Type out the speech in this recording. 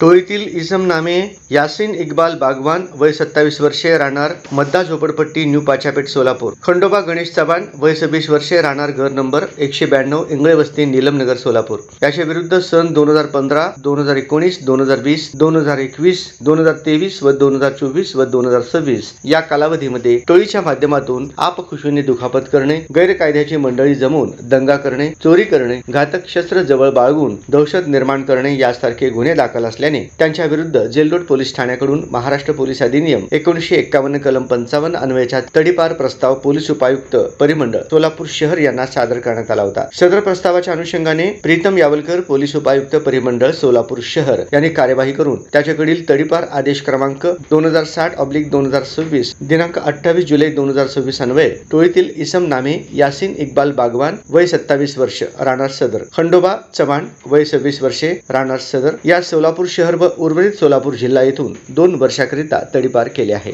टोळीतील इसम नामे यासिन इक्बाल बागवान वय 27 वर्षे राहणार मद्दा झोपडपट्टी न्यू पाचापेठ सोलापूर. खंडोबा गणेश चव्हाण वय 26 वर्षे राहणार घर नंबर 192 इंगळे वस्ती नीलमनगर सोलापूर. याच्या विरुद्ध सन 2015, 2019, 2020, 2021, 2023 व 2024 व 2026 या कालावधीमध्ये टोळीच्या माध्यमातून आपखुशीने दुखापत करणे, गैरकायद्याची मंडळी जमवून दंगा करणे, चोरी करणे, घातक शस्त्र जवळ बाळगून दहशत निर्माण करणे यासारखे गुन्हे दाखल असल्याने त्यांच्या विरुद्ध जेलरोड पोलीस ठाण्याकडून महाराष्ट्र पोलीस अधिनियम 1951 कलम 55 अन्वयाचा तडीपार प्रस्ताव पोलीस उपायुक्त परिमंडळ सोलापूर शहर यांना सादर करण्यात आला होता. सदर प्रस्तावाच्या अनुषंगाने प्रीतम यावलकर पोलीस उपायुक्त परिमंडळ सोलापूर शहर यांनी कार्यवाही करून त्याच्याकडील तडीपार आदेश क्रमांक 2060/2026 दिनांक 28 जुलै 2026 अन्वये टोळीतील इसम नामे यासिन इक्बाल बागवान वय 27 वर्ष राहणार सदर, खंडोबा चव्हाण वय 26 वर्षे राहणार सदर या सोलापूर शहर व उर्वरित सोलापूर जिल्हा येथून 2 वर्षाकरिता तडीपार केले आहे.